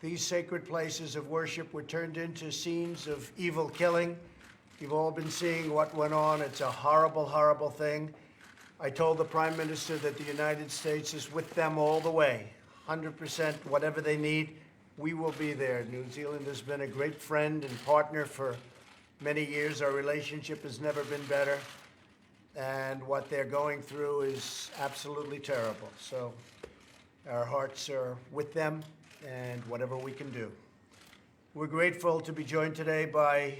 These sacred places of worship were turned into scenes of evil killing. You've all been seeing what went on. It's a horrible, horrible thing. I told the Prime Minister that the United States is with them all the way, 100%, whatever they need, we will be there. New Zealand has been a great friend and partner for many years. Our relationship has never been better, and what they're going through is absolutely terrible. So our hearts are with them and whatever we can do. We're grateful to be joined today by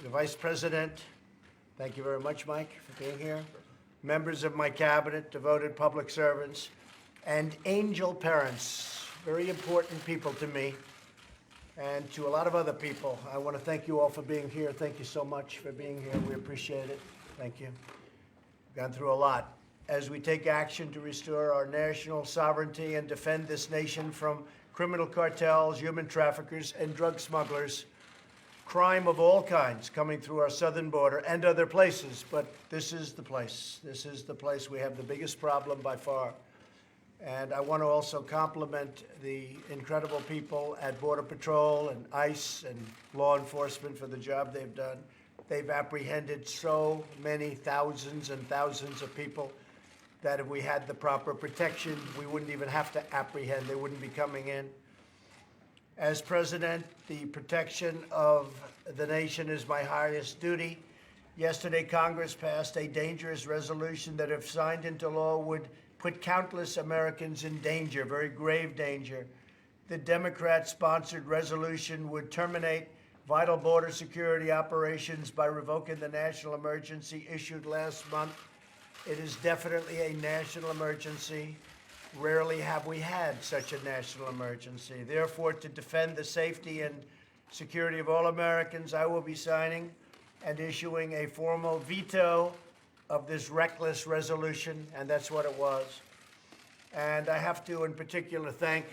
the Vice President. Thank you very much, Mike, for being here. Members of my cabinet, devoted public servants, and angel parents, very important people to me and to a lot of other people. I want to thank you all for being here. Thank you so much for being here. We appreciate it. Thank you. We've gone through a lot. As we take action to restore our national sovereignty and defend this nation from criminal cartels, human traffickers, and drug smugglers, crime of all kinds coming through our southern border and other places, but this is the place. This is the place we have the biggest problem by far. And I want to also compliment the incredible people at Border Patrol and ICE and law enforcement for the job they've done. They've apprehended so many thousands and thousands of people that if we had the proper protection, we wouldn't even have to apprehend. They wouldn't be coming in. As president, the protection of the nation is my highest duty. Yesterday, Congress passed a dangerous resolution that, if signed into law, would put countless Americans in danger, very grave danger. The Democrat-sponsored resolution would terminate vital border security operations by revoking the national emergency issued last month. It is definitely a national emergency. Rarely have we had such a national emergency. Therefore, to defend the safety and security of all Americans, I will be signing and issuing a formal veto of this reckless resolution, and that's what it was. And I have to, in particular, thank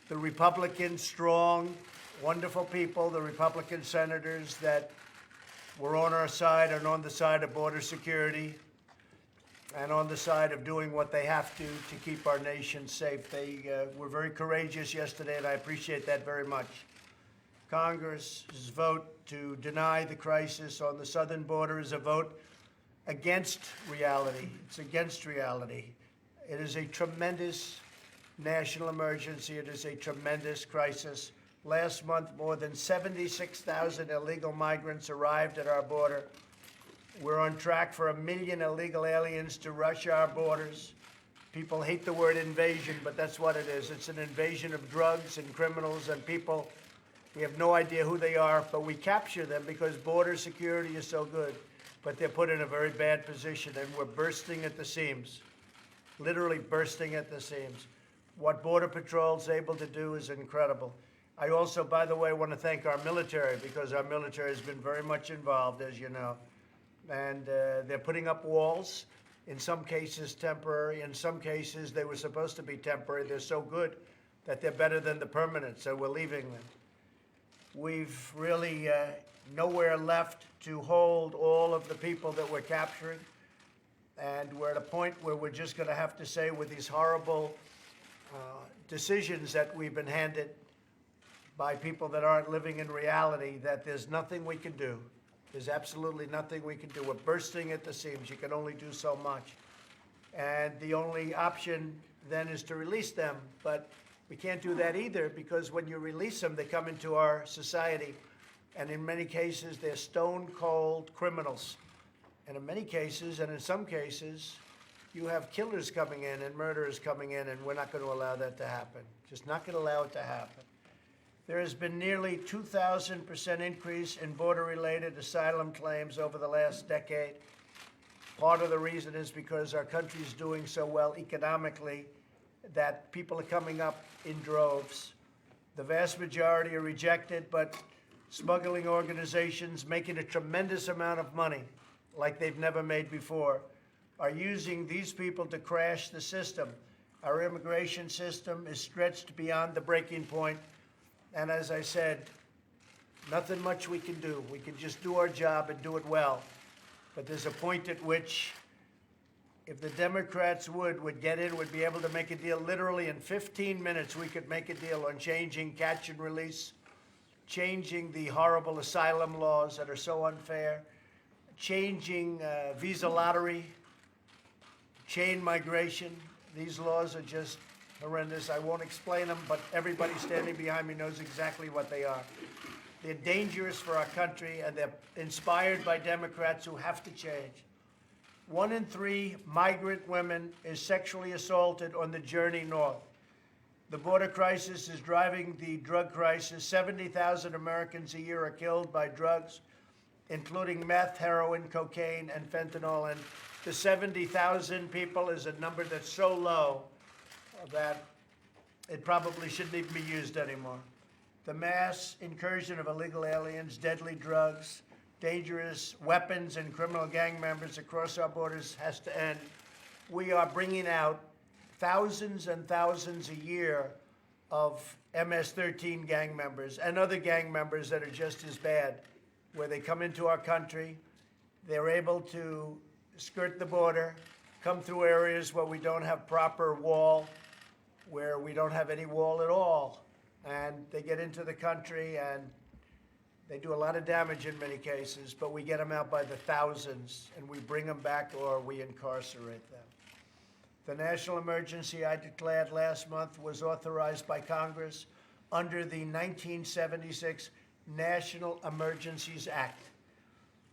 the Republican, strong, wonderful people, the Republican senators that were on our side and on the side of border security, and on the side of doing what they have to keep our nation safe. They were very courageous yesterday, and I appreciate that very much. Congress's vote to deny the crisis on the southern border is a vote against reality. It's against reality. It is a tremendous national emergency. It is a tremendous crisis. Last month, more than 76,000 illegal migrants arrived at our border. We're on track for 1 million illegal aliens to rush our borders. People hate the word invasion, but that's what it is. It's an invasion of drugs and criminals and people. We have no idea who they are, but we capture them because border security is so good. But they're put in a very bad position, and we're bursting at the seams, literally bursting at the seams. What Border Patrol is able to do is incredible. I also, by the way, want to thank our military, because our military has been very much involved, as you know. And they're putting up walls, in some cases temporary, in some cases they were supposed to be temporary. They're so good that they're better than the permanent, so we're leaving them. We've really nowhere left to hold all of the people that we're capturing, and we're at a point where we're just going to have to say, with these horrible decisions that we've been handed by people that aren't living in reality, that there's nothing we can do. There's absolutely nothing we can do. We're bursting at the seams. You can only do so much. And the only option then is to release them. But we can't do that either, because when you release them, they come into our society. And in many cases, they're stone-cold criminals. And in many cases, and in some cases, you have killers coming in and murderers coming in, and we're not going to allow that to happen. Just not going to allow it to happen. There has been nearly 2,000% increase in border-related asylum claims over the last decade. Part of the reason is because our country is doing so well economically that people are coming up in droves. The vast majority are rejected, but smuggling organizations making a tremendous amount of money, like they've never made before, are using these people to crash the system. Our immigration system is stretched beyond the breaking point. And as I said, nothing much we can do. We can just do our job and do it well. But there's a point at which if the Democrats would get in, would be able to make a deal. Literally in 15 minutes, we could make a deal on changing catch and release, changing the horrible asylum laws that are so unfair, changing visa lottery, chain migration. These laws are just horrendous. I won't explain them, but everybody standing behind me knows exactly what they are. They're dangerous for our country, and they're inspired by Democrats who have to change. 1 in 3 migrant women is sexually assaulted on the journey north. The border crisis is driving the drug crisis. 70,000 Americans a year are killed by drugs, including meth, heroin, cocaine, and fentanyl. And the 70,000 people is a number that's so low that it probably shouldn't even be used anymore. The mass incursion of illegal aliens, deadly drugs, dangerous weapons, and criminal gang members across our borders has to end. We are bringing out thousands and thousands a year of MS-13 gang members and other gang members that are just as bad, where they come into our country, they're able to skirt the border, come through areas where we don't have proper wall, where we don't have any wall at all, and they get into the country and they do a lot of damage in many cases, but we get them out by the thousands, and we bring them back or we incarcerate them. The national emergency I declared last month was authorized by Congress under the 1976 National Emergencies Act.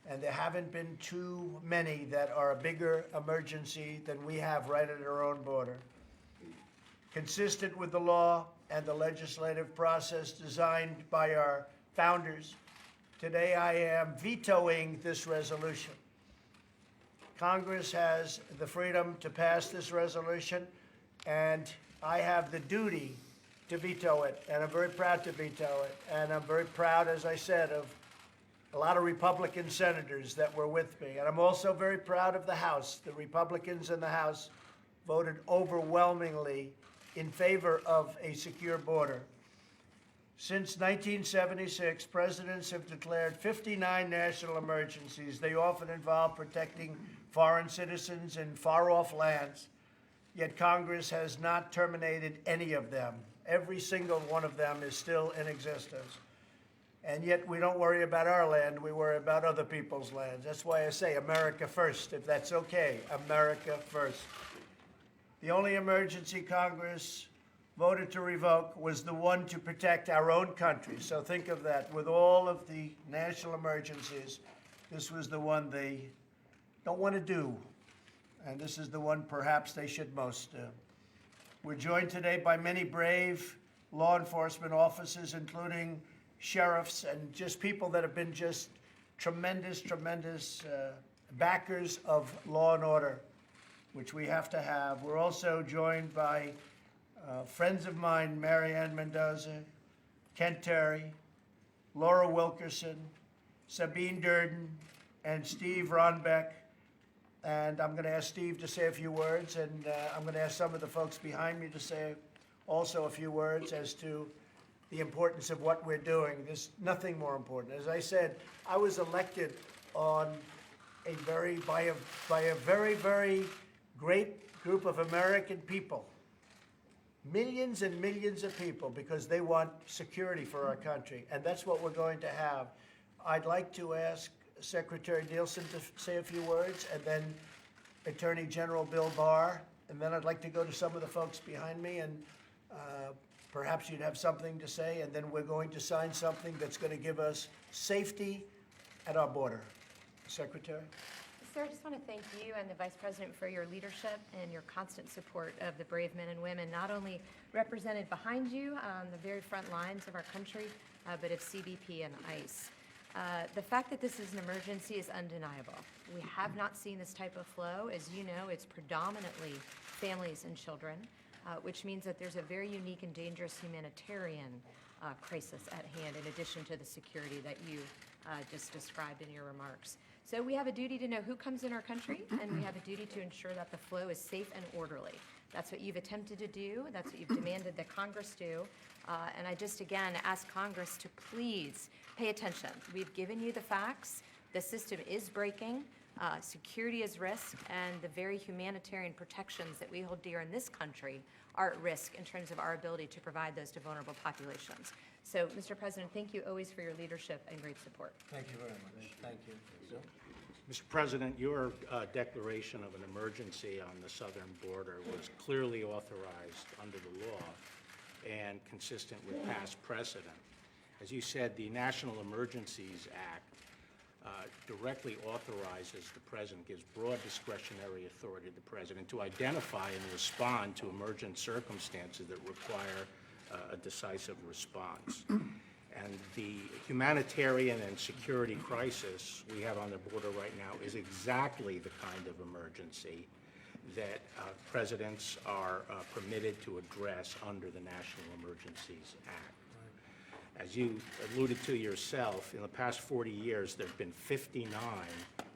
And there haven't been too many that are a bigger emergency than we have right at our own border. Consistent with the law and the legislative process designed by our founders, today I am vetoing this resolution. Congress has the freedom to pass this resolution, and I have the duty to veto it, and I'm very proud to veto it. And I'm very proud, as I said, of a lot of Republican senators that were with me. And I'm also very proud of the House. The Republicans in the House voted overwhelmingly in favor of a secure border. Since 1976, presidents have declared 59 national emergencies. They often involve protecting foreign citizens in far-off lands, yet Congress has not terminated any of them. Every single one of them is still in existence. And yet we don't worry about our land, we worry about other people's lands. That's why I say America first, if that's okay, America first. The only emergency Congress voted to revoke was the one to protect our own country. So think of that. With all of the national emergencies, this was the one they don't want to do. And this is the one perhaps they should most do. We're joined today by many brave law enforcement officers, including sheriffs and just people that have been just tremendous backers of law and order, which we have to have. We're also joined by friends of mine, Marianne Mendoza, Kent Terry, Laura Wilkerson, Sabine Durden, and Steve Ronbeck. And I'm going to ask Steve to say a few words, and I'm going to ask some of the folks behind me to say also a few words as to the importance of what we're doing. There's nothing more important. As I said, I was elected on by a very, very great group of American people. Millions and millions of people, because they want security for our country, and that's what we're going to have. I'd like to ask Secretary Nielsen to say a few words, and then Attorney General Bill Barr, and then I'd like to go to some of the folks behind me, and perhaps you'd have something to say, and then we're going to sign something that's going to give us safety at our border. Secretary? Sir, I just want to thank you and the Vice President for your leadership and your constant support of the brave men and women, not only represented behind you on the very front lines of our country, but of CBP and ICE. The fact that this is an emergency is undeniable. We have not seen this type of flow. As you know, it's predominantly families and children, which means that there's a very unique and dangerous humanitarian crisis at hand, in addition to the security that you just described in your remarks. So we have a duty to know who comes in our country, and we have a duty to ensure that the flow is safe and orderly. That's what you've attempted to do. That's what you've demanded that Congress do. And I just, again, ask Congress to please pay attention. We've given you the facts. The system is breaking. Security is risk, and the very humanitarian protections that we hold dear in this country are at risk in terms of our ability to provide those to vulnerable populations. So, Mr. President, thank you always for your leadership and great support. Thank you very much. Thank you. Bill? Mr. President, your declaration of an emergency on the southern border was clearly authorized under the law and consistent with past precedent. As you said, the National Emergencies Act directly authorizes the President, gives broad discretionary authority to the President to identify and respond to emergent circumstances that require a decisive response. And the humanitarian and security crisis we have on the border right now is exactly the kind of emergency that presidents are permitted to address under the National Emergencies Act. As you alluded to yourself, in the past 40 years, there have been 59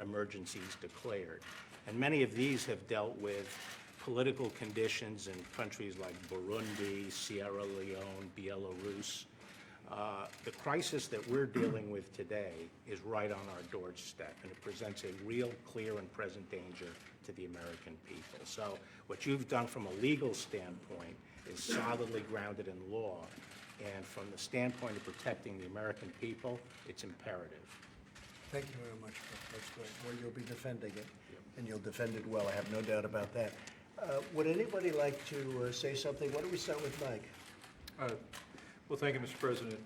emergencies declared. And many of these have dealt with political conditions in countries like Burundi, Sierra Leone, Belarus. The crisis that we're dealing with today is right on our doorstep, and it presents a real, clear, and present danger to the American people. So what you've done from a legal standpoint is solidly grounded in law, and from the standpoint of protecting the American people, it's imperative. Thank you very much, Bill. That's great. Well, you'll be defending it, and you'll defend it well. I have no doubt about that. Would anybody like to say something? Why don't we start with Mike? Well, thank you, Mr. President.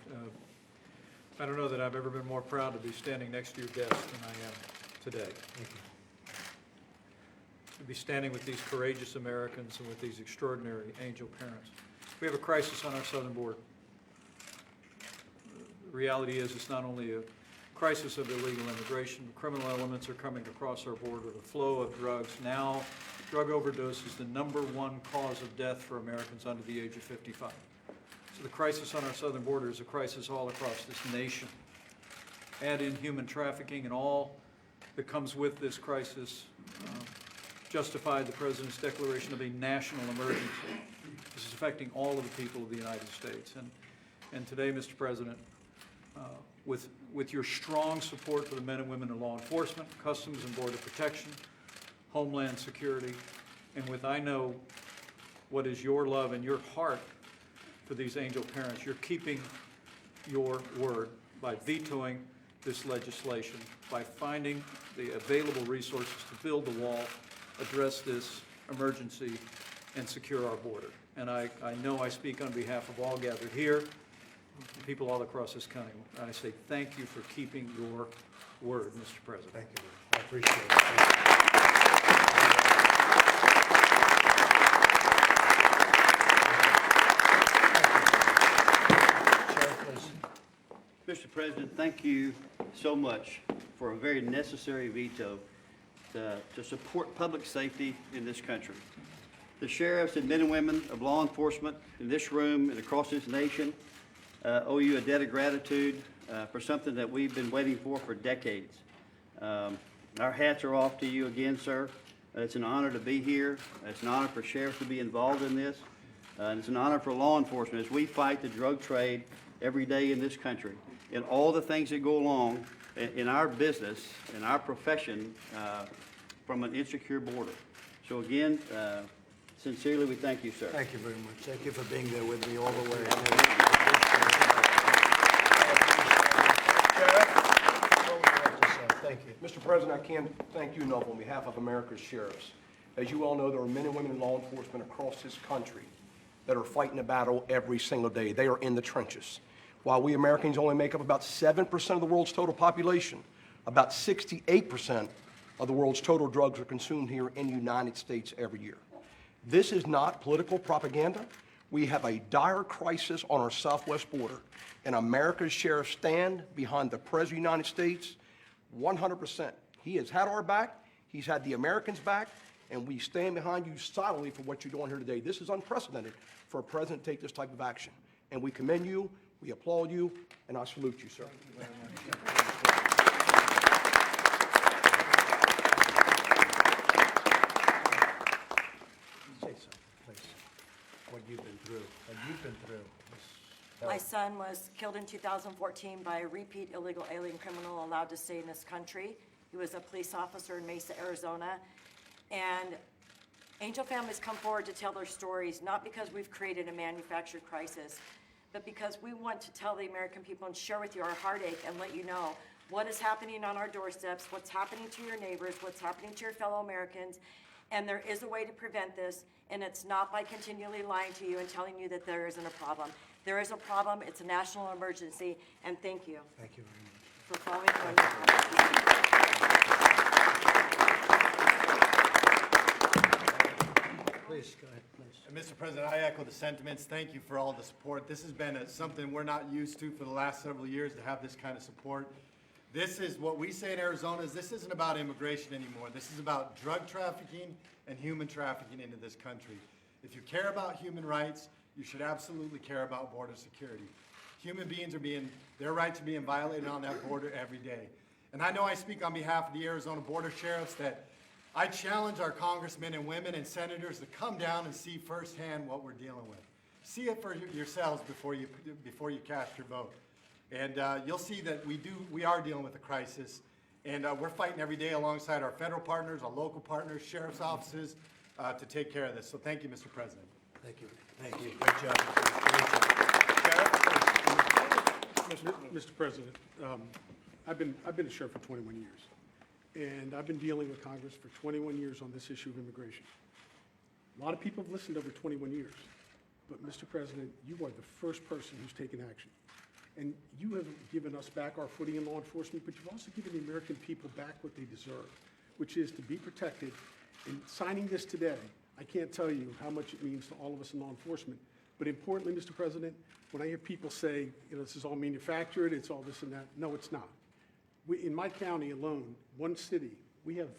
I don't know that I've ever been more proud to be standing next to your desk than I am today. Thank you. To be standing with these courageous Americans and with these extraordinary angel parents. We have a crisis on our southern border. The reality is it's not only a crisis of illegal immigration, criminal elements are coming across our border, the flow of drugs. Now, drug overdose is the #1 cause of death for Americans under the age of 55. So the crisis on our southern border is a crisis all across this nation. Add in human trafficking and all that comes with this crisis, justified the President's declaration of a national emergency. This is affecting all of the people of the United States. And today, Mr. President, with your strong support for the men and women in law enforcement, Customs and Border Protection, Homeland Security, and with I know what is your love and your heart for these angel parents, you're keeping your word by vetoing this legislation, by finding the available resources to build the wall, address this emergency, and secure our border. And I know I speak on behalf of all gathered here, people all across this country. I say thank you for keeping your word, Mr. President. Thank you. I appreciate it. Thank you. Mr. President, thank you so much for a very necessary veto to support public safety in this country. The sheriffs and men and women of law enforcement in this room and across this nation owe you a debt of gratitude for something that we've been waiting for decades. Our hats are off to you again, sir. It's an honor to be here. It's an honor for sheriffs to be involved in this. And it's an honor for law enforcement as we fight the drug trade every day in this country and all the things that go along in our business, in our profession, from an insecure border. So again, sincerely, we thank you, sir. Thank you very much. Thank you for being there with me all the way. Sheriff, what would you like to say? Thank you. Mr. President, I can't thank you enough on behalf of America's sheriffs. As you all know, there are men and women in law enforcement across this country that are fighting a battle every single day. They are in the trenches. While we Americans only make up about 7% of the world's total population, about 68% of the world's total drugs are consumed here in the United States every year. This is not political propaganda. We have a dire crisis on our southwest border, and America's sheriffs stand behind the President of the United States 100%. He has had our back, he's had the Americans' back, and we stand behind you solidly for what you're doing here today. This is unprecedented for a president to take this type of action, and we commend you, we applaud you, and I salute you, sir. Say something, please. What you've been through. What you've been through. My son was killed in 2014 by a repeat illegal alien criminal allowed to stay in this country. He was a police officer in Mesa, Arizona. And Angel families come forward to tell their stories, not because we've created a manufactured crisis, but because we want to tell the American people and share with you our heartache and let you know what is happening on our doorsteps, what's happening to your neighbors, what's happening to your fellow Americans. And there is a way to prevent this, and it's not by continually lying to you and telling you that there isn't a problem. There is a problem, it's a national emergency, and thank you Thank you very much. for following through. Please, go ahead, please. Mr. President, I echo the sentiments. Thank you for all the support. This has been something we're not used to for the last several years, to have this kind of support. This is what we say in Arizona is this isn't about immigration anymore. This is about drug trafficking and human trafficking into this country. If you care about human rights, you should absolutely care about border security. Human beings their rights are being violated on that border every day. And I know I speak on behalf of the Arizona Border Sheriffs that I challenge our congressmen and women and senators to come down and see firsthand what we're dealing with. See it for yourselves before you cast your vote. And you'll see that we are dealing with a crisis, and we're fighting every day alongside our federal partners, our local partners, sheriff's offices, to take care of this. So thank you, Mr. President. Thank you. Thank you. Great job. Great job. Mr. President, I've been a sheriff for 21 years, and I've been dealing with Congress for 21 years on this issue of immigration. A lot of people have listened over 21 years, but Mr. President, you are the first person who's taken action. And you have given us back our footing in law enforcement, but you've also given the American people back what they deserve, which is to be protected. And signing this today, I can't tell you how much it means to all of us in law enforcement. But importantly, Mr. President, when I hear people say, this is all manufactured, it's all this and that, no, it's not. In my county alone, one city, we have,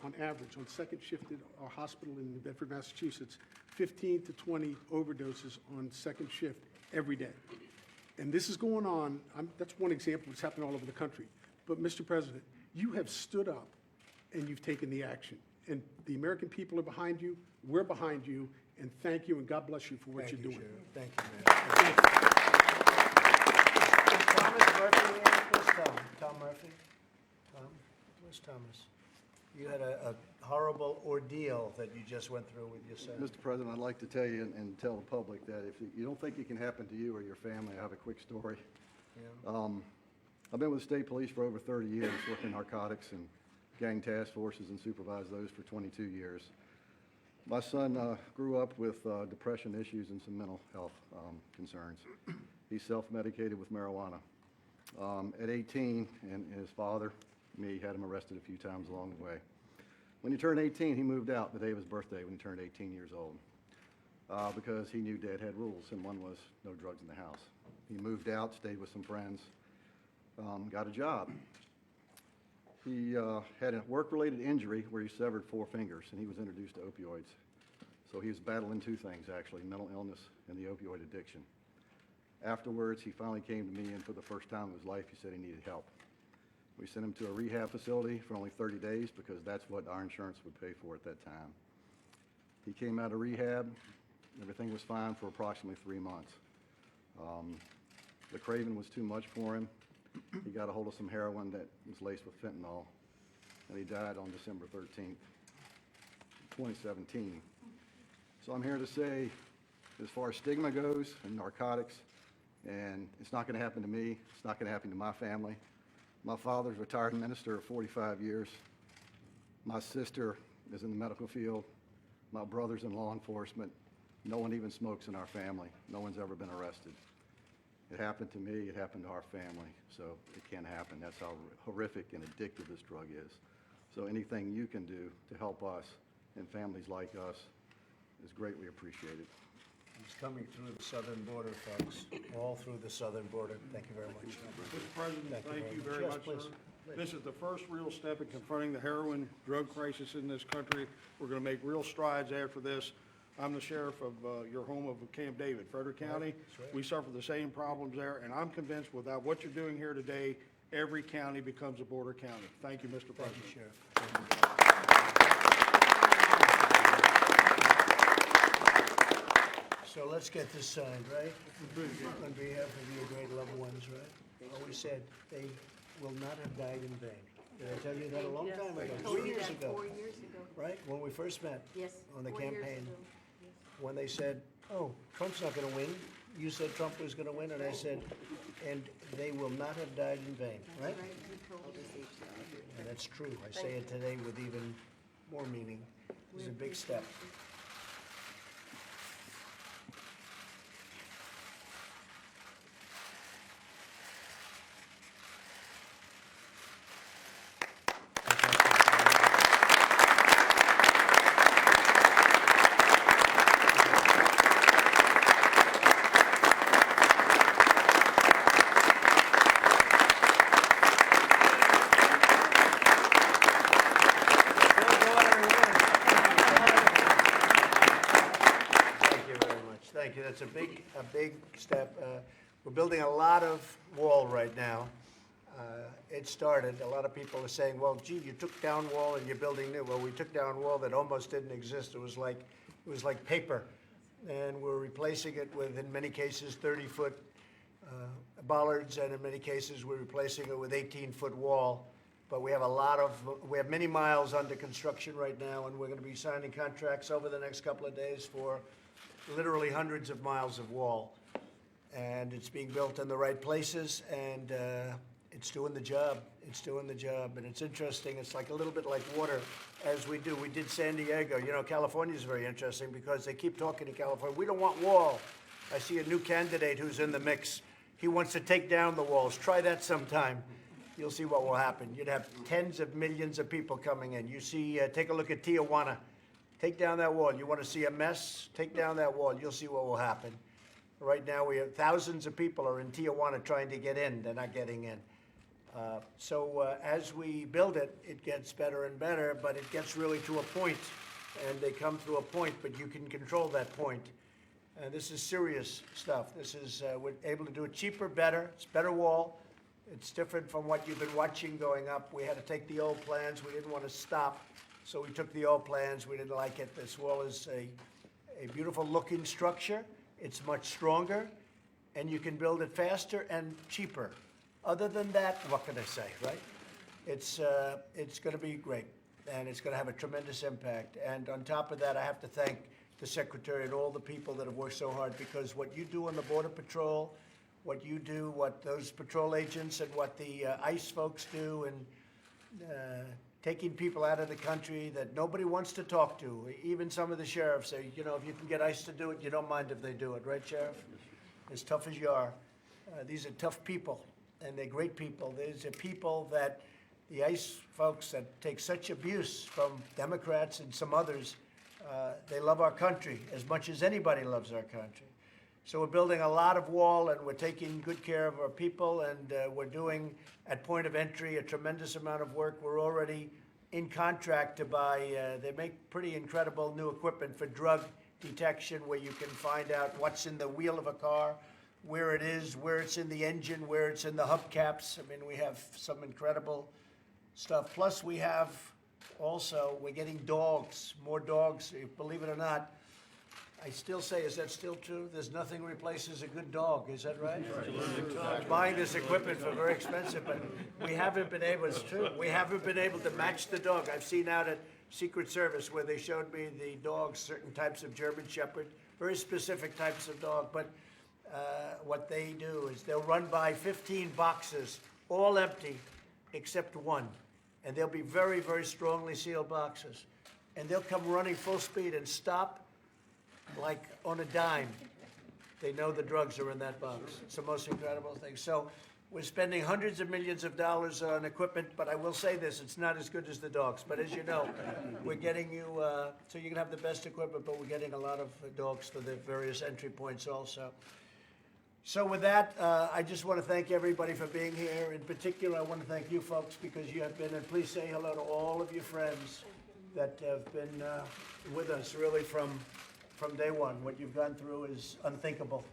on average, on second shift at our hospital in New Bedford, Massachusetts, 15 to 20 overdoses on second shift every day. And this is going on, that's one example that's happening all over the country. But Mr. President, you have stood up and you've taken the action. And the American people are behind you, we're behind you, and thank you and God bless you for what you're doing. Thank you, man. Thomas Murphy, where's Tom? Tom Murphy? Tom? Where's Thomas? You had a horrible ordeal that you just went through with your son. Mr. President, I'd like to tell you and tell the public that if you don't think it can happen to you or your family, I have a quick story. Yeah. I've been with the state police for over 30 years, working narcotics and gang task forces and supervised those for 22 years. My son grew up with depression issues and some mental health concerns. He's self-medicated with marijuana. At 18, and his father, me, had him arrested a few times along the way. When he turned 18, he moved out the day of his birthday when he turned 18 years old because he knew Dad had rules, and one was no drugs in the house. He moved out, stayed with some friends, got a job. He had a work-related injury where he severed 4 fingers, and he was introduced to opioids. So he was battling 2 things, actually, mental illness and the opioid addiction. Afterwards, he finally came to me, and for the first time in his life, he said he needed help. We sent him to a rehab facility for only 30 days because that's what our insurance would pay for at that time. He came out of rehab. Everything was fine for approximately 3 months. The craving was too much for him. He got a hold of some heroin that was laced with fentanyl, and he died on December 13th, 2017. So I'm here to say, as far as stigma goes and narcotics, and it's not going to happen to me, it's not going to happen to my family. My father's a retired minister of 45 years. My sister is in the medical field. My brother's in law enforcement. No one even smokes in our family. No one's ever been arrested. It happened to me, it happened to our family, so it can't happen. That's how horrific and addictive this drug is. So anything you can do to help us and families like us is greatly appreciated. He's coming through the southern border, folks, all through the southern border. Thank you very much. Mr. President, thank you very Yes, much, please. sir. This is the first real step in confronting the heroin drug crisis in this country. We're going to make real strides after this. I'm the sheriff of your home of Camp David, Frederick County. right. We suffer the same problems there, and I'm convinced without what you're doing here today, every county becomes a border county. Thank you, Mr. Thank President. you, Sheriff. So let's get this signed, right? On behalf of your great loved ones, right? Always said they will not have died in vain. Did I tell you that a long Yes. time ago? Told 3 you years that ago, 4 years ago. right? When we first met. Yes. On the 4 years campaign. ago. Yes. When they said, oh, Trump's not gonna win. You said Trump was gonna win, and I said, and they will not have died in vain, right? Right, you told us. And that's true. I say it today with even more meaning. It's a big step. Thank you very much. Thank you. That's a big step. We're building a lot of wall right now. It started, a lot of people are saying, well, gee, you took down wall and you're building new. Well, we took down wall that almost didn't exist. It was like paper. And we're replacing it with, in many cases, 30-foot bollards, and in many cases, we're replacing it with 18-foot wall. But we have many miles under construction right now, and we're going to be signing contracts over the next couple of days for literally hundreds of miles of wall. And it's being built in the right places, and it's doing the job. It's doing the job, and it's interesting. It's like a little bit like water, as we do. We did San Diego. You know, California is very interesting because they keep talking to California. We don't want wall. I see a new candidate who's in the mix. He wants to take down the walls. Try that sometime. You'll see what will happen. You'd have tens of millions of people coming in. You see, take a look at Tijuana. Take down that wall. You want to see a mess? Take down that wall. You'll see what will happen. Right now, we have thousands of people are in Tijuana trying to get in. They're not getting in. So as we build it, it gets better and better, but it gets really to a point, and they come to a point, but you can control that point. This is serious stuff. This is, we're able to do it cheaper, better. It's better wall. It's different from what you've been watching going up. We had to take the old plans. We didn't want to stop, so we took the old plans. We didn't like it. This wall is a beautiful looking structure. It's much stronger, and you can build it faster and cheaper. Other than that, what can I say, right? It's going to be great, and it's going to have a tremendous impact. And on top of that, I have to thank the Secretary and all the people that have worked so hard, because what you do on the Border Patrol, what you do, what those patrol agents and what the ICE folks do, and taking people out of the country that nobody wants to talk to. Even some of the sheriffs say, you know, if you can get ICE to do it, you don't mind if they do it, right, Sheriff? As tough as you are. These are tough people, and they're great people. These are people that the ICE folks that take such abuse from Democrats and some others, they love our country as much as anybody loves our country. So we're building a lot of wall, and we're taking good care of our people, and we're doing, at point of entry, a tremendous amount of work. We're already in contract to buy, they make pretty incredible new equipment for drug detection, where you can find out what's in the wheel of a car, where it is, where it's in the engine, where it's in the hubcaps. I mean, we have some incredible stuff. Plus, we have also, we're getting dogs, more dogs, believe it or not. I still say, is that still true? There's nothing replaces a good dog, is that right? I'm buying this equipment for very expensive, but we haven't been able, it's true, we haven't been able to match the dog. I've seen out at Secret Service where they showed me the dogs, certain types of German Shepherd, very specific types of dog, but what they do is they'll run by 15 boxes, all empty, except one. And they'll be very, very strongly sealed boxes. And they'll come running full speed and stop like on a dime. They know the drugs are in that box. It's the most incredible thing. So we're spending hundreds of millions of dollars on equipment, but I will say this, it's not as good as the dogs. But as you know, we're getting you, so you can have the best equipment, but we're getting a lot of dogs for the various entry points also. So with that, I just want to thank everybody for being here. In particular, I want to thank you folks because you have been, and please say hello to all of your friends that have been with us really from day one. What you've gone through is unthinkable,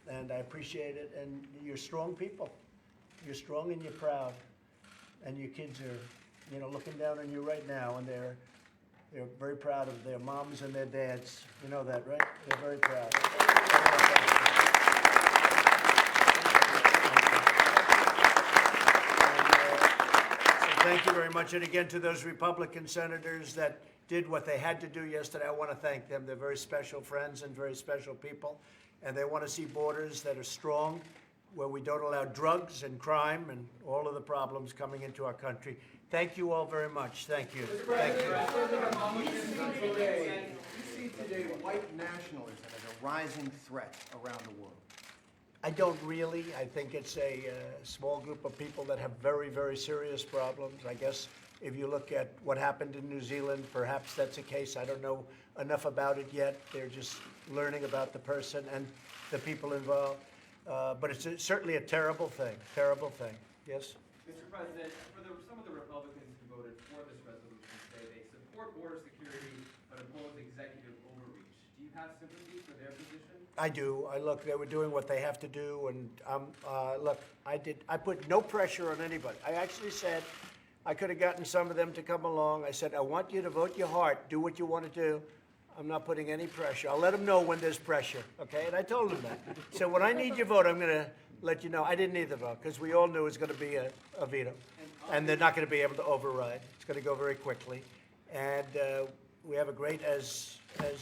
and I appreciate it. And you're strong people. You're strong and you're proud, and your kids are, you know, looking down on you right now, and they're very proud of their moms and their dads. You know that, right? They're very proud. Thank you very much. And again, to those Republican senators that did what they had to do yesterday, I want to thank them. They're very special friends and very special people. And they want to see borders that are strong, where we don't allow drugs and crime and all of the problems coming into our country. Thank you all very much. Thank you. Thank you. You see today white nationalism as a rising threat around the world. I don't really. I think it's a small group of people that have very, very serious problems. I guess if you look at what happened in New Zealand, perhaps that's a case. I don't know enough about it yet. They're just learning about the person and the people involved. But it's certainly a terrible thing, terrible thing. Yes? Mr. President, for some of the Republicans who voted for this resolution today, they support border security but oppose executive overreach. Do you have sympathy for their position? I do. Look, they were doing what they have to do, and look, I put no pressure on anybody. I actually said I could have gotten some of them to come along. I said, I want you to vote your heart, do what you want to do. I'm not putting any pressure. I'll let them know when there's pressure, okay? And I told them that. So when I need your vote, I'm going to let you know. I didn't need the vote because we all knew it was going to be a veto, and they're not going to be able to override. It's going to go very quickly, and we have a great, as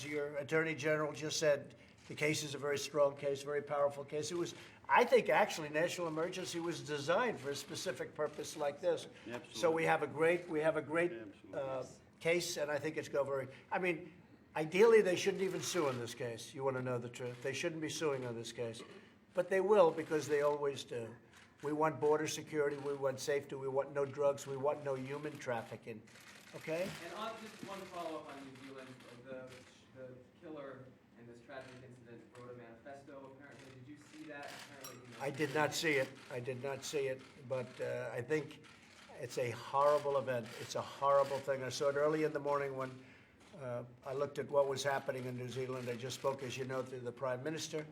your Attorney General just said, the case is a very strong case, very powerful case. It was, I think, actually, national emergency was designed for a specific purpose like this. Absolutely. So we have a great case, and I think it's go very. I mean, ideally, they shouldn't even sue in this case. You want to know the truth? They shouldn't be suing on this case, but they will because they always do. We want border security. We want safety. We want no drugs. We want no human trafficking. Okay. And on just one follow-up on New Zealand, the killer in this tragic incident wrote a manifesto, apparently. Did you see that? Apparently, I did not see it. I did not see it, but I think it's a horrible event. It's a horrible thing. I saw it early in the morning when I looked at what was happening in New Zealand. I just spoke, as you know, to the Prime Minister.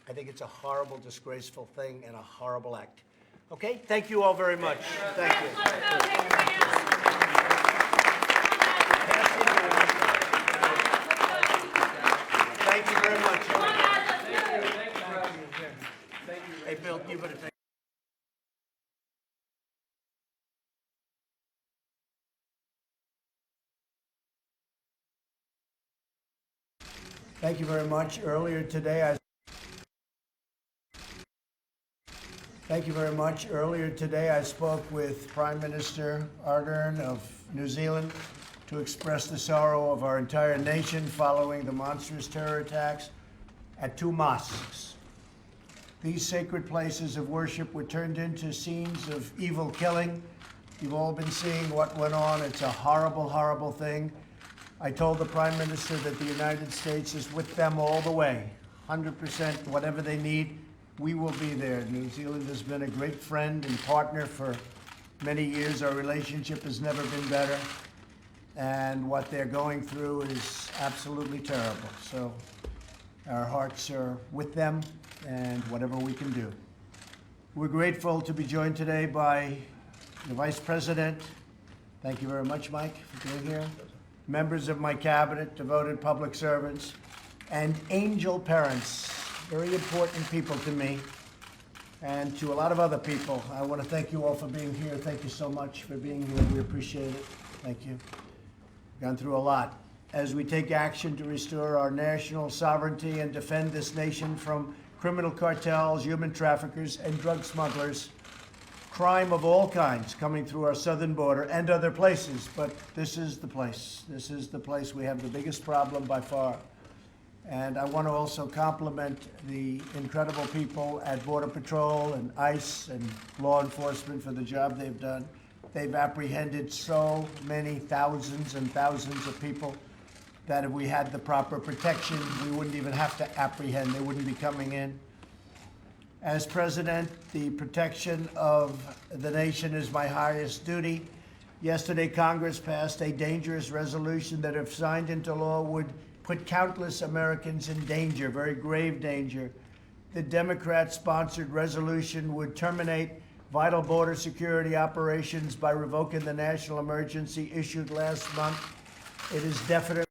I think it's a horrible, disgraceful thing and a horrible act. Okay? Thank you all very much. Thank you. Thank you very much. Hey, Bill, you better take. Thank you very much. Earlier today, I spoke with Prime Minister Ardern of New Zealand to express the sorrow of our entire nation following the monstrous terror attacks at 2 mosques. These sacred places of worship were turned into scenes of evil killing. You've all been seeing what went on. It's a horrible, horrible thing. I told the Prime Minister that the United States is with them all the way, 100%, whatever they need, we will be there. New Zealand has been a great friend and partner for many years. Our relationship has never been better. And what they're going through is absolutely terrible. So our hearts are with them and whatever we can do. We're grateful to be joined today by the Vice President. Thank you very much, Mike, for being here. Members of my cabinet, devoted public servants, and angel parents, very important people to me and to a lot of other people. I want to thank you all for being here. Thank you so much for being here. We appreciate it. Thank you. Gone through a lot. As we take action to restore our national sovereignty and defend this nation from criminal cartels, human traffickers, and drug smugglers, crime of all kinds coming through our southern border and other places, but this is the place. This is the place we have the biggest problem by far. And I want to also compliment the incredible people at Border Patrol and ICE and law enforcement for the job they've done. They've apprehended so many thousands and thousands of people that if we had the proper protection, we wouldn't even have to apprehend. They wouldn't be coming in. As president, the protection of the nation is my highest duty. Yesterday, Congress passed a dangerous resolution that, if signed into law, would put countless Americans in danger, very grave danger. The Democrat-sponsored resolution would terminate vital border security operations by revoking the national emergency issued last month. It is definitely